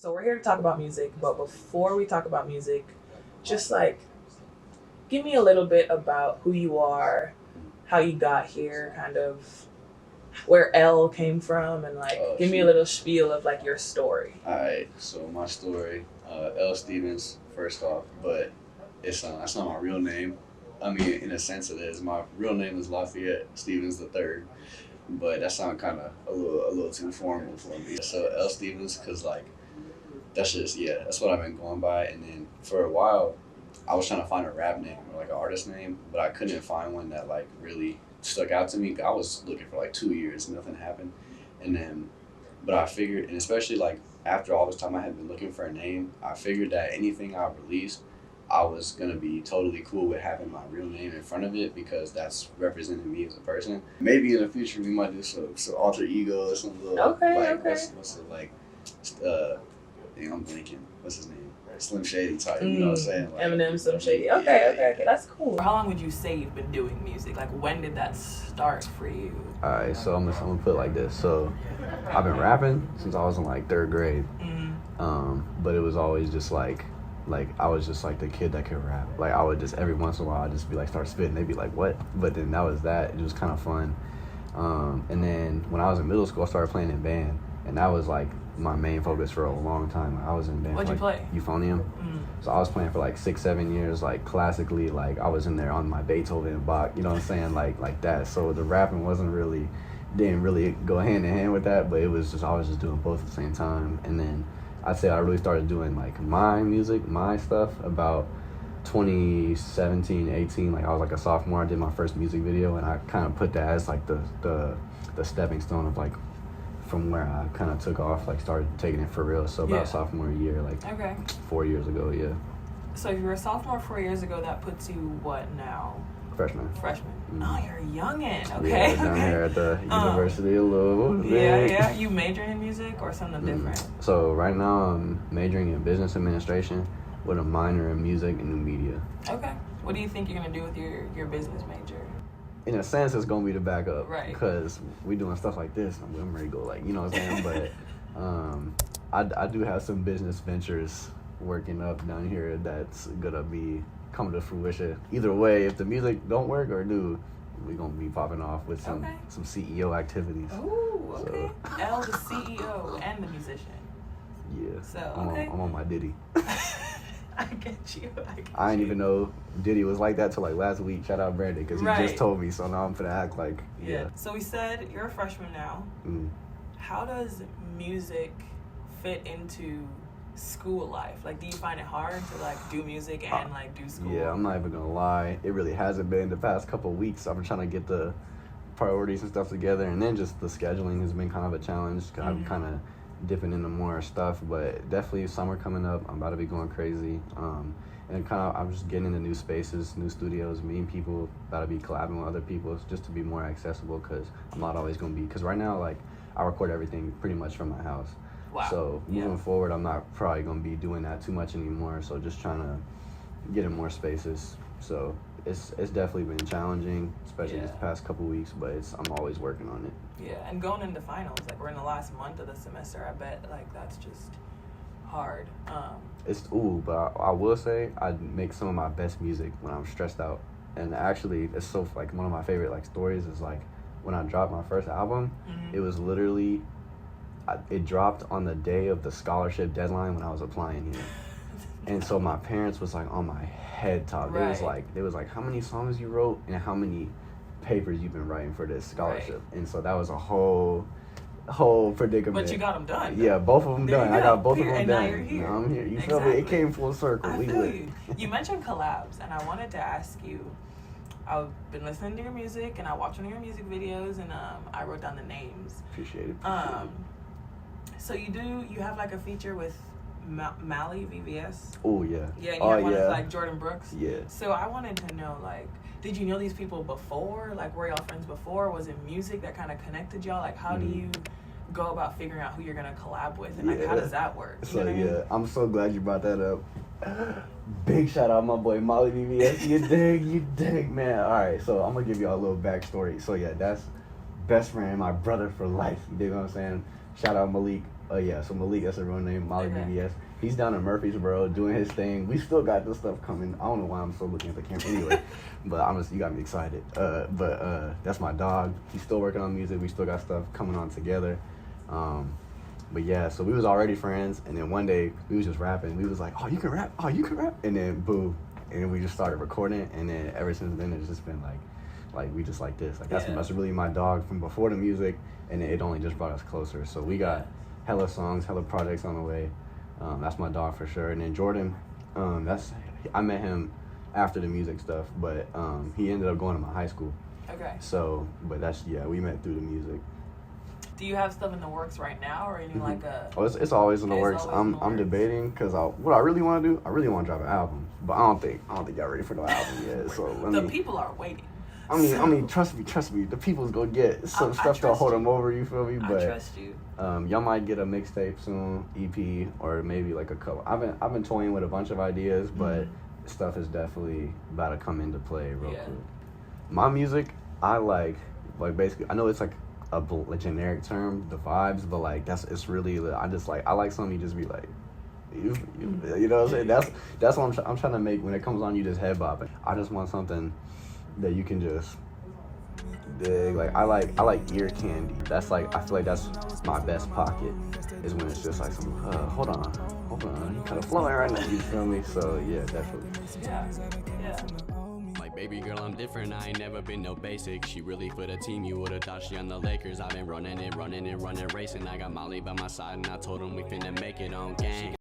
So we're here to talk about music, but before we talk about music, just like give me a little bit about who you are, how you got here, kind of where L came from, and like give me a little spiel of like your story. Alright, so my story, L. Stevens, first off, but that's not my real name. I mean, in a sense it is. My real name is Lafayette Stevens III, but that sounds kind of a little too formal for me. So L. Stevens, because like, that's what I've been going by. And then for a while, I was trying to find a rap name or like an artist name, but I couldn't find one that like really stuck out to me. I was looking for like 2 years, nothing happened. And then, but I figured, and especially like after all this time I had been looking for a name, I figured that anything I released, I was gonna be totally cool with having my real name in front of it because that's representing me as a person. Maybe in the future we might do some alter ego or some little what's it like I'm blanking. What's his name? Slim Shady type, you know what I'm saying? Like, Eminem, Slim Shady. Okay, that's cool. How long would you say you've been doing music? Like, when did that start for you? Alright, so I'm gonna put it like this. So I've been rapping since I was in like 3rd grade. But it was always just like I was just like the kid that could rap. Like I would just every once in a while I'd just be like start spitting. They'd be like, what? But then that was that. It was kind of fun. And then when I was in middle school, I started playing in band, and that was like my main focus for a long time. I was in band. What'd you play? Euphonium. So I was playing for like 6-7 years, like classically, like I was in there on my Beethoven and Bach, you know what I'm saying, like that. So the rapping didn't really go hand in hand with that, but it was just, I was just doing both at the same time. And then I'd say I really started doing like my music, my stuff about 2017, 18, like I was like a sophomore. I did my first music video, and I kind of put that as like the stepping stone of like from where I kind of took off, like started taking it for real. So about sophomore year, like 4 years ago, yeah. So if you were a sophomore 4 years ago, that puts you what now? Freshman. Oh, you're a youngin'. Okay. Yeah, down here at the University of Louisville. Yeah. You majoring in music or something different? So right now I'm majoring in business administration with a minor in music and new media. Okay. What do you think you're gonna do with your business major? In a sense, it's gonna be the backup, right? Because we doing stuff like this. I'm ready to go, like, you know what I'm saying. But I do have some business ventures working up down here that's gonna be coming to fruition. Either way, if the music don't work or do, we gonna be popping off with some CEO activities. Oh, okay. So. L, the CEO and the musician. Yeah. So I'm on my Diddy. I get you. I didn't even know Diddy was like that till like last week. Shout out Brandon, because he just told me, so now I'm finna act like, yeah. So we said you're a freshman now. How does music fit into school life? Like, do you find it hard to like do music and like do school? Yeah, I'm not even gonna lie. It really hasn't been the past couple of weeks. I've been trying to get the priorities and stuff together, and then just the scheduling has been kind of a challenge. I'm kind of dipping into more stuff, but definitely summer coming up, I'm about to be going crazy. And I'm just getting into new spaces, new studios, meeting people, about to be collabing with other people just to be more accessible, because I'm not always going to be, because right now, like, I record everything pretty much from my house. Wow. So moving forward, I'm not probably going to be doing that too much anymore, so just trying to get in more spaces. So it's definitely been challenging, especially this past couple weeks, but I'm always working on it. Yeah, and going into finals, like we're in the last month of the semester, I bet like that's just hard. But I will say I make some of my best music when I'm stressed out. And actually, it's so like one of my favorite like stories is like when I dropped my first album, it was literally it dropped on the day of the scholarship deadline when I was applying here. And so my parents was like on my head top. They was like, how many songs you wrote and how many papers you've been writing for this scholarship. And so that was a whole predicament. But you got them done. Yeah, both of them done. I got both of them and done. Now you're here. Now I'm here. You feel me? It came full circle. I feel you. You mentioned collabs, and I wanted to ask you, I've been listening to your music, and I watched one of your music videos, and I wrote down the names. Appreciate it. So you have like a feature with Mally VVS? Oh, yeah. Yeah, and you have one with like Jordan Brooks? Yeah. So I wanted to know, like, did you know these people before? Like, were y'all friends before? Was it music that kind of connected y'all? Like, how do you go about figuring out who you're going to collab with? And, like, how does that work? You know what I mean? I'm so glad you brought that up. Big shout out my boy Molly VVS. You dig, man. All right, so I'm going to give y'all a little backstory. So, yeah, that's best friend, my brother for life. You dig what I'm saying? Shout out Malik. Oh yeah, so Malik, that's a real name, Molly Okay. BBS. He's down in Murfreesboro doing his thing. We still got this stuff coming. I don't know why I'm still looking at the camera anyway, but honestly, you got me excited. That's my dog. He's still working on music. We still got stuff coming on together. But yeah, so we was already friends, and then one day we was just rapping. We was like, "Oh, you can rap! Oh, you can rap!" And then boom, and then we just started recording, and then ever since then it's just been like we just like this. Like that's really my dog from before the music, and it only just brought us closer. So we got hella songs, hella projects on the way. That's my dog for sure. And then Jordan, I met him after the music stuff, but he ended up going to my high school. Okay. So, but we met through the music. Do you have stuff in the works right now, or any like a? Oh, it's always in the It's works. always in the I'm works. debating because what I really want to do, I really want to drop an album, but I don't think y'all ready for no album yet. So The people are waiting. I mean, trust me, the people's gonna get some I stuff to trust hold you. them over. You feel me? I But trust you. y'all might get a mixtape soon, EP, or maybe like a couple. I've been toying with a bunch of ideas, but stuff is definitely about to come into play real quick. My music, I like basically, I know it's like a generic term, the vibes, but like it's really, I like something you just be like, you know what I'm saying? That's what I'm trying to make. When it comes on, you just head bopping. I just want something that you can just dig. Like I like ear candy. That's like, I feel like that's my best pocket, is when it's just like some hold on, you kind of flowing right now, you feel me? So yeah, definitely. Yeah. Like, baby girl, I'm different, I ain't never been no basic. She really for the team, you would've thought she on the Lakers. I've been running, racing. I got Molly by my side and I told him we finna make it on gang.